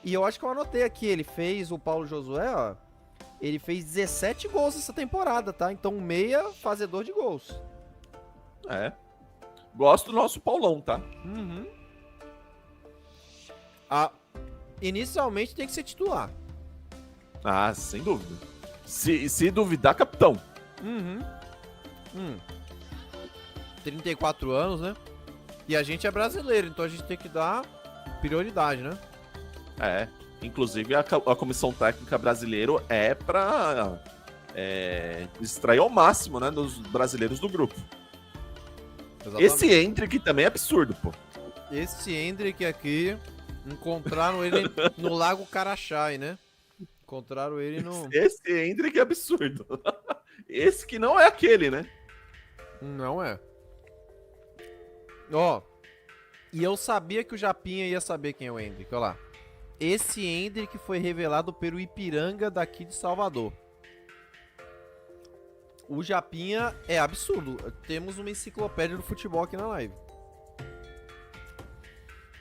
E eu acho que eu anotei aqui, ele fez, o Paulo Josué, ó, ele fez 17 gols essa temporada, tá? Então, meia fazedor de gols. Gosto do nosso Paulão, tá? Uhum. Inicialmente tem que ser titular. Ah, sem dúvida. Se duvidar, capitão. 34 anos, né? E a gente é brasileiro, então a gente tem que dar prioridade, né? Inclusive a comissão técnica brasileira é pra extrair ao máximo, né, dos brasileiros do grupo. Exatamente. Esse Hendrick também é absurdo, pô. Esse Hendrick aqui, encontraram ele no Lago Carachai, né? Encontraram ele no... Esse Hendrick é absurdo. Esse que não é aquele, né? Não é. Ó, e eu sabia que o Japinha ia saber quem é o Hendrick, ó lá. Esse Hendrick foi revelado pelo Ipiranga daqui de Salvador. O Japinha é absurdo. Temos uma enciclopédia do futebol aqui na live.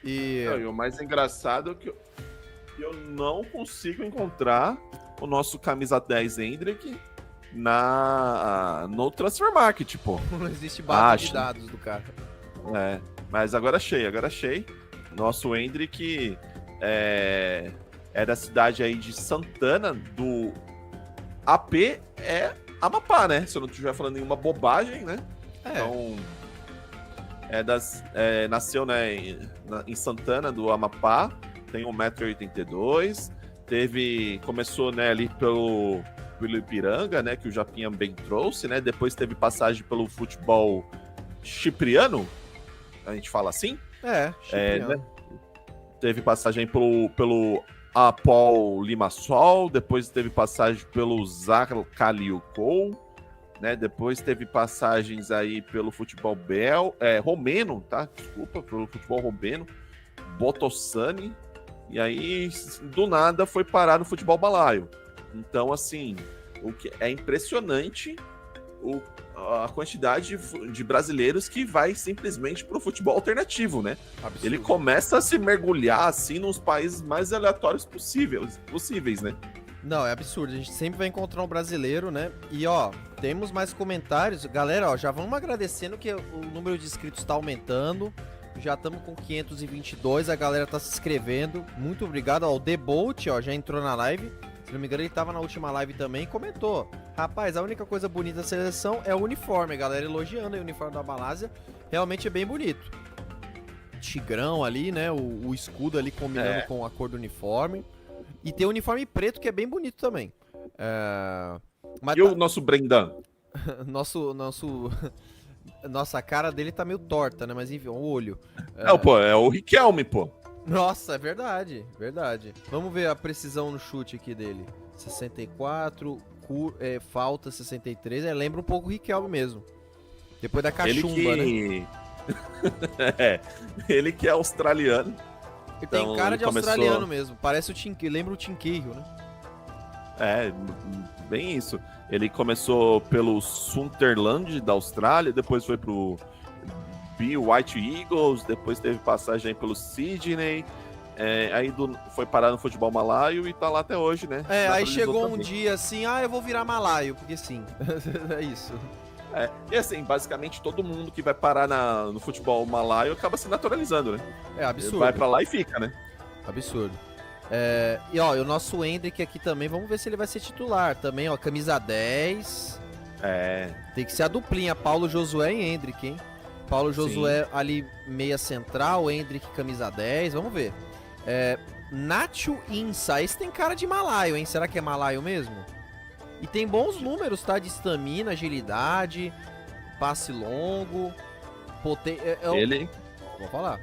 E o mais engraçado é que eu não consigo encontrar o nosso camisa 10 Hendrick no Transfer Market, pô. Não existe base de dados do cara. Mas agora achei. Nosso Hendrick é da cidade aí de Santana AP é Amapá, né? Se eu não estiver falando nenhuma bobagem, né? Então, nasceu, né, em Santana do Amapá, tem 1,82 m, começou, né, ali pelo Ipiranga, né, que o Japinha bem trouxe, né? Depois teve passagem pelo futebol chipriano, a gente fala assim? Chipriano. Né? Teve passagem pelo Apol Limassol, depois teve passagem pelo Zacaliucou, né? Depois teve passagens aí pelo futebol romeno, tá? Desculpa, pelo futebol romeno, Botossani, e aí do nada foi parar no futebol balaio. Então, assim, o que é impressionante a quantidade de brasileiros que vai simplesmente pro futebol alternativo, né? Absurdo. Ele começa a se mergulhar, assim, nos países mais aleatórios possíveis, né? Não, é absurdo. A gente sempre vai encontrar um brasileiro, né? E, ó, temos mais comentários. Galera, ó, já vamos agradecendo que o número de inscritos tá aumentando. Já estamos com 522, a galera tá se inscrevendo. Muito obrigado. Ó, o Debolt, ó, já entrou na live. Se não me engano, ele tava na última live também e comentou. Rapaz, a única coisa bonita da seleção é o uniforme. A galera elogiando o uniforme da Malásia. Realmente é bem bonito. Tigrão ali, né? O escudo ali combinando com a cor do uniforme. E tem o uniforme preto que é bem bonito também. Mas o nosso Brendan? Nossa, a cara dele tá meio torta, né? Mas enfim, o olho. Pô, é o Riquelme, pô. Nossa, é verdade, verdade. Vamos ver a precisão no chute aqui dele. 64, falta 63. Lembra um pouco o Riquelme mesmo. Depois da cachumba, né? Ele que é australiano. Ele tem cara de australiano mesmo. Parece lembra o Tim Cahill, né? Bem isso. Ele começou pelo Sunderland da Austrália, depois foi pro White Eagles, depois teve passagem pelo Sydney, aí foi parar no futebol malaio e tá lá até hoje, né? Aí chegou também um dia assim, eu vou virar malaio, porque sim. É isso. E assim, basicamente todo mundo que vai parar no futebol malaio acaba se naturalizando, né? É absurdo. Vai pra lá e fica, né? Absurdo. E ó, o nosso Hendrick aqui também, vamos ver se ele vai ser titular também, ó, camisa 10. Tem que ser a duplinha, Paulo Josué e Hendrick, hein? Paulo Josué ali meia central, Hendrick camisa 10, vamos ver. Nacho Insa, esse tem cara de malaio, hein? Será que é malaio mesmo? E tem bons números, tá? De estamina, agilidade, passe longo, Ele... Vou falar.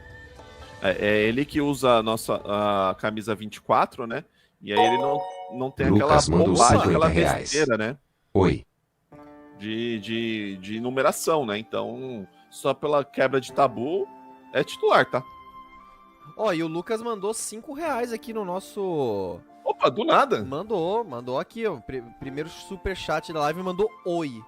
É ele que usa a camisa 24, né? E aí ele não tem aquela bobagem, aquela besteira, né? Oi. De numeração, né? Então, só pela quebra de tabu, é titular, tá? Ó, e o Lucas mandou R$5 aqui no nosso... Opa, do nada. Mandou aqui, ó. Primeiro superchat da live, mandou oi.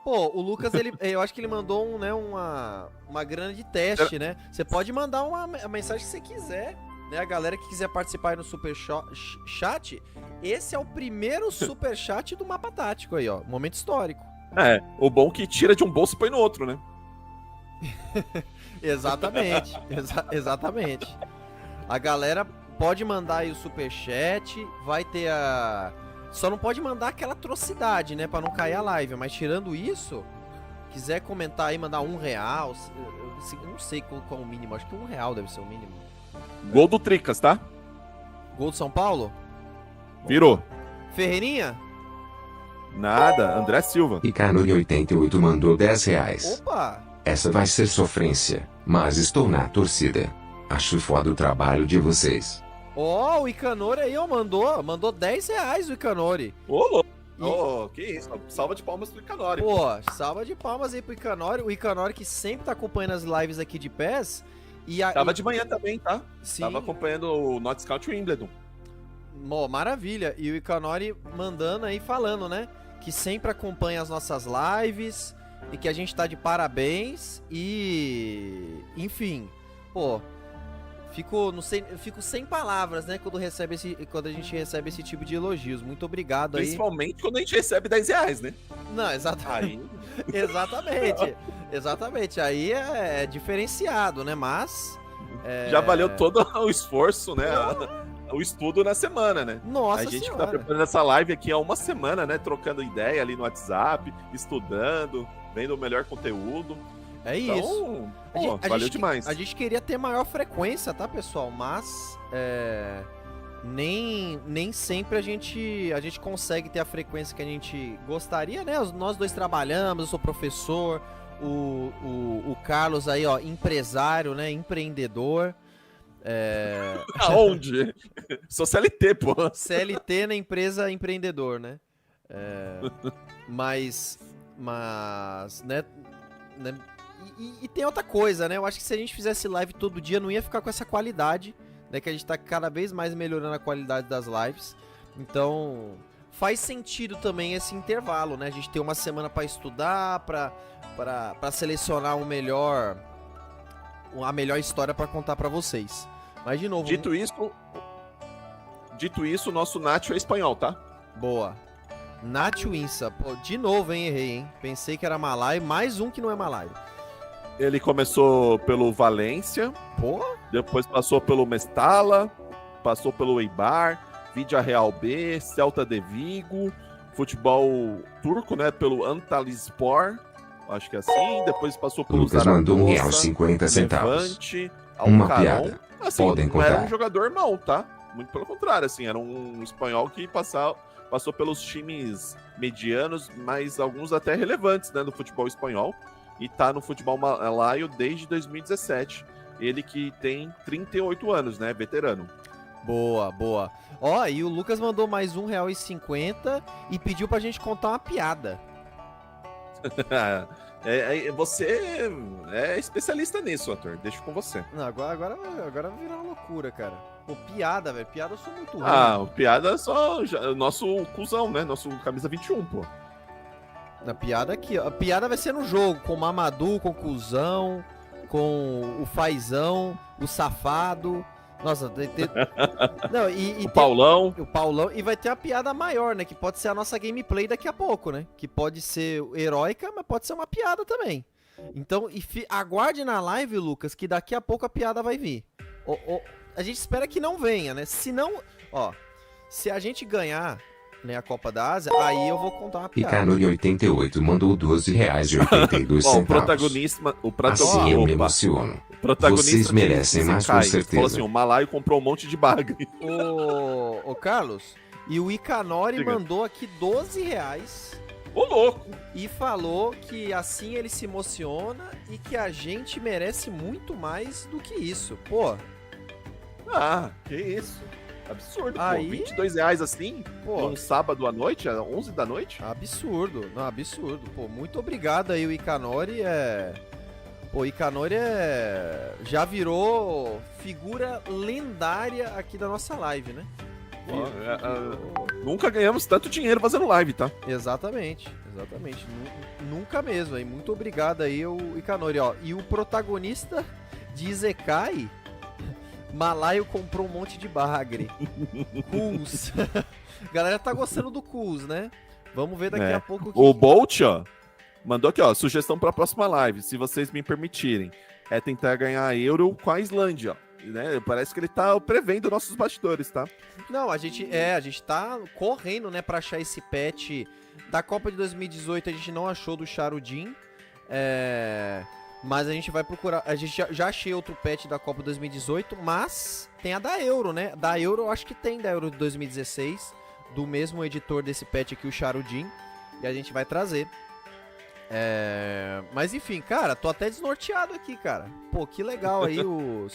Pô, o Lucas, eu acho que ele mandou uma grana de teste, né? Você pode mandar uma mensagem que você quiser, né? A galera que quiser participar aí no superchat, esse é o primeiro superchat do Mapa Tático aí, ó. Momento histórico. O bom que tira de um bolso e põe no outro, né? Exatamente, exatamente. A galera pode mandar aí o superchat, vai ter Só não pode mandar aquela atrocidade, né? Pra não cair a live. Mas tirando isso, quiser comentar aí, mandar R$1. Eu não sei qual é o mínimo. Acho que R$1 deve ser o mínimo. Gol do Tricas, tá? Gol do São Paulo? Virou. Ferreirinha? Nada. André Silva. E Canuri 88 mandou R$10. Opa! Essa vai ser sofrência, mas estou na torcida. Acho foda o trabalho de vocês. Ó, o Icanori aí, ó, mandou R$10 o Icanori. Que isso, salva de palmas pro Icanori. Pô, salva de palmas aí pro Icanori. O Icanori que sempre tá acompanhando as lives aqui de PES. Tava de manhã também, tá? Sim. Tava acompanhando o Not Scout Wimbledon. Maravilha. E o Icanori mandando aí, falando, né? Que sempre acompanha as nossas lives e que a gente tá de parabéns e... Enfim, pô... Fico sem palavras, né, quando a gente recebe esse tipo de elogios. Muito obrigado aí. Principalmente quando a gente recebe R$10, né? Não, exatamente. Exatamente. Aí é diferenciado, né? Mas... Já valeu todo o esforço, né? o estudo na semana, né? Nossa A gente que senhora. tá preparando essa live aqui há uma semana, né? Trocando ideia ali no WhatsApp, estudando, vendo o melhor conteúdo. É Então, isso. pô, valeu demais. A gente queria ter maior frequência, tá, pessoal? Mas nem sempre a gente consegue ter a frequência que a gente gostaria, né? Nós dois trabalhamos, eu sou professor, o Carlos aí, ó, empresário, né? Empreendedor. Aonde? Sou CLT, pô. CLT na empresa empreendedor, né? Mas né? E tem outra coisa, né? Eu acho que se a gente fizesse live todo dia, não ia ficar com essa qualidade, né? Que a gente tá cada vez mais melhorando a qualidade das lives. Então, faz sentido também esse intervalo, né? A gente tem uma semana pra estudar, pra selecionar a melhor história pra contar pra vocês. Mas, de novo... Dito isso, o nosso Nacho é espanhol, tá? Boa. Nacho Insa. Pô, de novo, hein? Errei, hein? Pensei que era malaio. Mais um que não é malaio. Ele começou pelo Valência, Pô, depois passou pelo Mestala, passou pelo Eibar, Vidia Real B, Celta de Vigo, futebol turco, né? Pelo Antalyaspor, acho que é assim. Depois passou pelo Lucas mandou R$1,50. Levante, Uma Alcarão. piada. Assim, Podem não era contar. um jogador mau, tá? Muito pelo contrário, assim, era um espanhol que passou pelos times medianos, mas alguns até relevantes, né, do futebol espanhol, e tá no futebol malaio desde 2017. Ele que tem 38 anos, né, veterano. boa, boa. Ó, e o Lucas mandou mais R$1,50 e pediu pra gente contar uma piada. Você é especialista nisso, Arthur. Deixa com você. Não, agora vai virar uma loucura, cara. Pô, piada, velho. Piada eu sou muito ruim. O piada é só nosso cuzão, né? Nosso camisa 21, pô. Na piada aqui, ó. A piada vai ser no jogo, com o Mamadou, com o Cusão, com o Faizão, o Safado. Nossa, Não, O Paulão. O Paulão. E vai ter a piada maior, né? Que pode ser a nossa gameplay daqui a pouco, né? Que pode ser heróica, mas pode ser uma piada também. Então, aguarde na live, Lucas, que daqui a pouco a piada vai vir. A gente espera que não venha, né? Se não, ó, se a gente ganhar, né, a Copa da Ásia, aí eu vou contar uma piada. Picanori88 mandou R$12,82. Ó, o protagonista. Assim eu me Opa. emociono. O protagonista Vocês merecem mais, com Kai certeza. falou assim: o Malaio comprou um monte de bagre. Ô, Carlos, e o Icanori Diga. mandou aqui R$12 Ô, louco! e falou que assim ele se emociona e que a gente merece muito mais do que isso. Pô, Ah, que isso? Absurdo, Aí- pô. R$22 assim, pô, num sábado à noite, às 11 da noite? absurdo, não, absurdo. Pô, muito obrigado aí, o Icanori Pô, Icanori já virou figura lendária aqui da nossa live, né? Nunca ganhamos tanto dinheiro fazendo live, tá? Exatamente. Nunca mesmo, aí. Muito obrigado aí, o Icanori, ó. E o protagonista de Izekai, Malaio comprou um monte de bagre. Cus. Galera tá gostando do Cus, né? Vamos ver daqui É. a pouco O Bolt, ó, mandou aqui, ó, sugestão pra próxima live, se vocês me permitirem. É tentar ganhar euro com a Islândia, ó. Né? Parece que ele tá prevendo nossos bastidores, tá? Não, a gente tá correndo, né, pra achar esse patch da Copa de 2018, a gente não achou do Charudin, mas a gente vai procurar, a gente já achei outro patch da Copa 2018, mas tem a da Euro, né, da Euro eu acho que tem da Euro de 2016, do mesmo editor desse patch aqui, o Charudin, e a gente vai trazer. Mas enfim, cara, tô até desnorteado aqui, cara. Pô, que legal aí o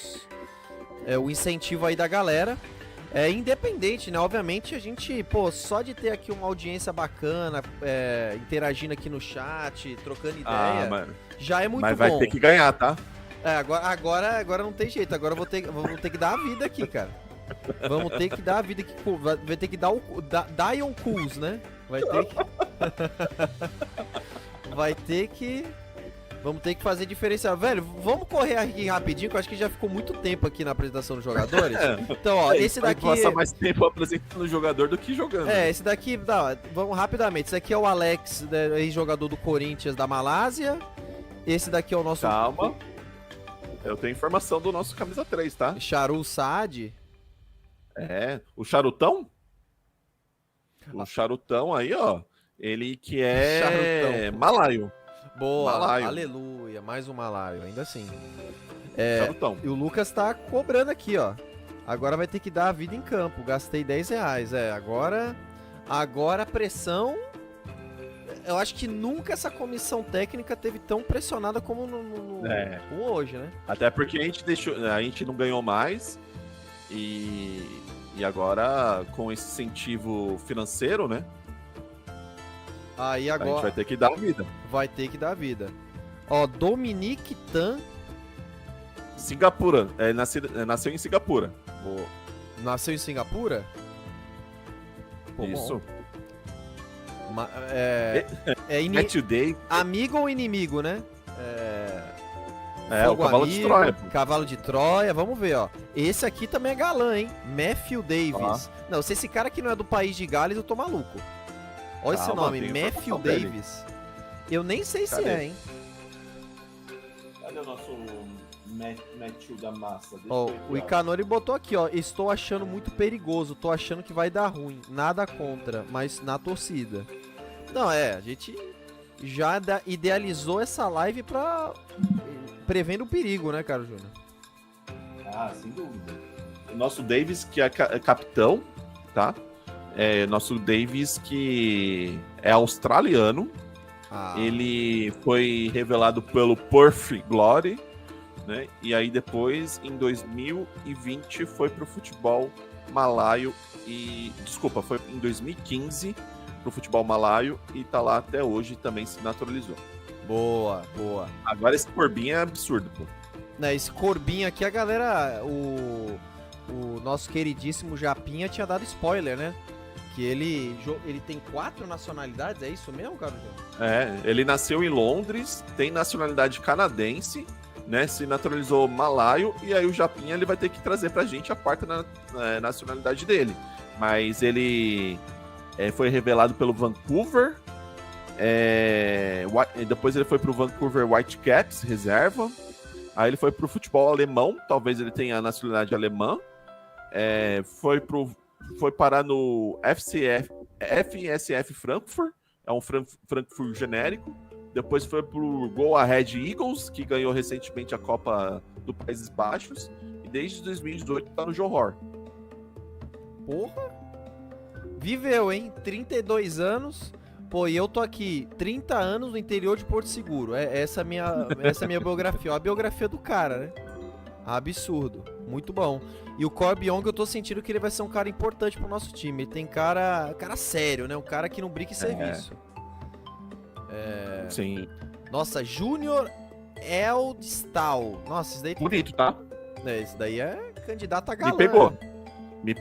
incentivo aí da galera. Independente, né? Obviamente a gente, pô, só de ter aqui uma audiência bacana, interagindo aqui no chat, trocando ideia, mano. já é muito Mas bom. vai ter que ganhar, tá? Agora não tem jeito, agora vamos ter que dar a vida aqui, cara. Vamos ter que dar a vida aqui, vai ter que dar o Dion Cools, né? Vai ter que... Vamos ter que fazer diferencial. Velho, vamos correr aqui rapidinho, que eu acho que já ficou muito tempo aqui na apresentação dos jogadores. Então, ó, esse daqui... Passa mais tempo apresentando o jogador do que jogando. Esse daqui, vamos rapidamente. Esse aqui é o Alex, né, ex-jogador do Corinthians da Malásia. Esse daqui é o nosso... Calma. Eu tenho informação do nosso camisa 3, tá? Charu Saad. O Charutão? O Charutão aí, ó. Ele que é Charutão. malaio. Boa, Malaio. aleluia, mais um malaio, ainda assim. Charutão. E o Lucas tá cobrando aqui, ó. Agora vai ter que dar a vida em campo. Gastei R$10. Agora a pressão. Eu acho que nunca essa comissão técnica teve tão pressionada como como hoje, né? Até porque a gente não ganhou mais. E agora, com esse incentivo financeiro, né? Aí A gente agora vai ter que dar a vida. vai ter que dar a vida. Ó, Dominique Tan. Singapura. Nasceu em Singapura. Nasceu em Singapura? Pô, Isso. bom. Matthew Day. Amigo ou inimigo, né? O Fogo cavalo de amigo, Troia. Pô. Cavalo de Troia, vamos ver, ó. Esse aqui também é galã, hein? Matthew Davis. Não, se esse cara aqui não é do país de Gales, eu tô maluco. Olha esse Calma, nome, tem Matthew informação dele. Davis. Eu nem sei se Cadê? é, hein? Cadê o nosso Matthew da massa? Ó, o Icanori botou aqui, ó. Estou achando muito perigoso, tô achando que vai dar ruim. Nada contra, mas na torcida. Não, a gente já idealizou essa live prevendo o perigo, né, cara, Júnior? Sem dúvida. O nosso Davis, que é capitão, tá? Nosso Davis, que é australiano. Ele foi revelado pelo Perth Glory, né? E aí depois, em 2020, foi pro futebol malaio Desculpa, foi em 2015 pro futebol malaio e tá lá até hoje e também se naturalizou. Boa. Agora esse Corbin é absurdo, pô. Né, esse Corbin aqui, a galera, o nosso queridíssimo Japinha tinha dado spoiler, né? Que ele tem 4 nacionalidades, é isso mesmo, cara? Ele nasceu em Londres, tem nacionalidade canadense, né? Se naturalizou malaio, e aí o Japinha ele vai ter que trazer pra gente a quarta nacionalidade dele. Mas ele foi revelado pelo Vancouver, depois ele foi pro Vancouver Whitecaps, reserva. Aí ele foi pro futebol alemão, talvez ele tenha a nacionalidade alemã. Foi parar no FSF Frankfurt, é um Frankfurt genérico. Depois foi pro Go Ahead Eagles, que ganhou recentemente a Copa do Países Baixos. E desde 2018 tá no Johor. Porra! Viveu, hein? 32 anos. Pô, e eu tô aqui 30 anos no interior de Porto Seguro. Essa é a minha biografia. A biografia do cara, né? Absurdo. Muito bom. E o Corbion, que eu tô sentindo que ele vai ser um cara importante pro nosso time. Ele tem cara sério, né? Um cara que não brinca em serviço. Sim. Nossa, Júnior Eldstall. Nossa, isso daí... Bonito, tá? Esse daí é candidato a galã. Me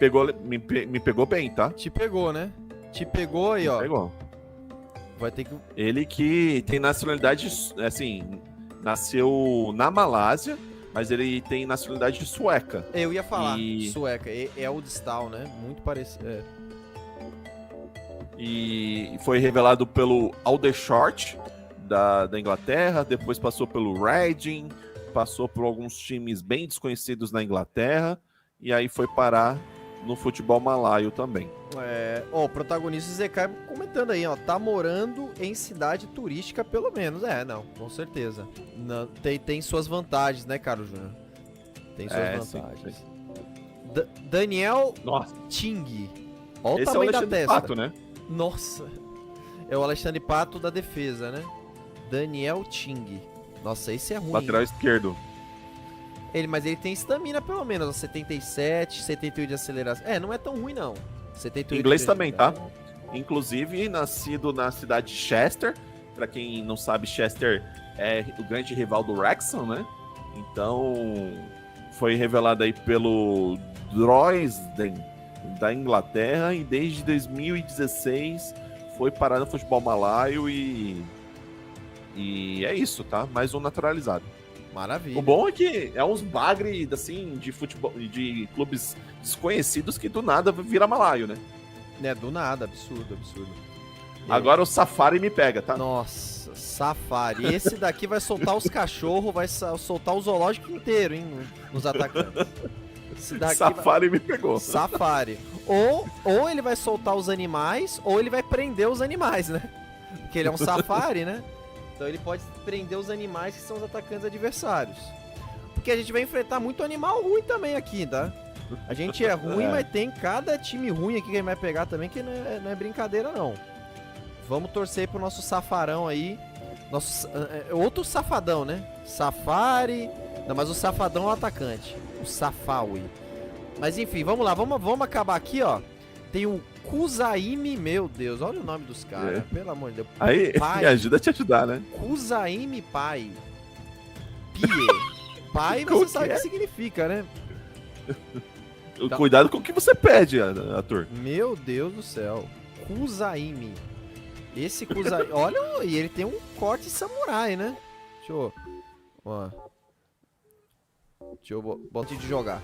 pegou bem, tá? Te pegou, né? Te pegou aí, ó. Pegou. Vai ter que... Ele que tem nacionalidade, assim, nasceu na Malásia, mas ele tem nacionalidade sueca. Eu ia falar, sueca. Eldstall, né? Muito parecido. E foi revelado pelo Aldershot da Inglaterra, depois passou pelo Reading, passou por alguns times bem desconhecidos na Inglaterra, e aí foi parar no futebol malaio também. O protagonista Zekai comentando aí, ó, tá morando em cidade turística pelo menos. Não, com certeza. Não, tem suas vantagens, né, Carlos Júnior? Tem suas vantagens. Sim. Daniel Ting. Olha o Esse tamanho é o da testa. Pato, né? Nossa. É o Alexandre Pato da defesa, né? Daniel Ting. Nossa, esse é ruim. Lateral esquerdo. Mas ele tem estamina pelo menos, 77, 78 de aceleração. Não é tão ruim não. 78 Inglês também, tá? Inclusive, nascido na cidade de Chester. Pra quem não sabe, Chester é o grande rival do Wrexham, né? Então, foi revelado aí pelo Droysden da Inglaterra e desde 2016 foi parar no futebol malaio e é isso, tá? Mais um naturalizado. Maravilha. O bom é que é uns bagre, assim, de futebol, de clubes desconhecidos que do nada vira malaio, né? Do nada, absurdo. Agora o Safari me pega, tá? Nossa, Safari. Esse daqui vai soltar os cachorros, vai soltar o zoológico inteiro, hein, nos atacantes. Esse daqui Safari me pegou. Safari. Ou ele vai soltar os animais, ou ele vai prender os animais, né? Porque ele é um safari, né? Então ele pode prender os animais que são os atacantes adversários. Porque a gente vai enfrentar muito animal ruim também aqui, tá? A gente é ruim, mas tem cada time ruim aqui que a gente vai pegar também, que não é brincadeira, não. Vamos torcer pro nosso safarão aí. Nosso, outro safadão, né? Safari. Não, mas o safadão é o atacante. O Safawi. Mas enfim, vamos lá. Vamos acabar aqui, ó. Tem o Kuzaimi, meu Deus. Olha o nome dos caras, pelo amor de Deus. Aí, me ajuda a te ajudar, né? Kuzaimi Pai. Pie. Pai, você sabe o que significa, né? Tá. Cuidado com o que você pede, ator. Meu Deus do céu. Kuzaimi. Esse Kuzaimi... Olha, e ele tem um corte samurai, né? Deixa eu... Ó. Deixa eu botar de jogar.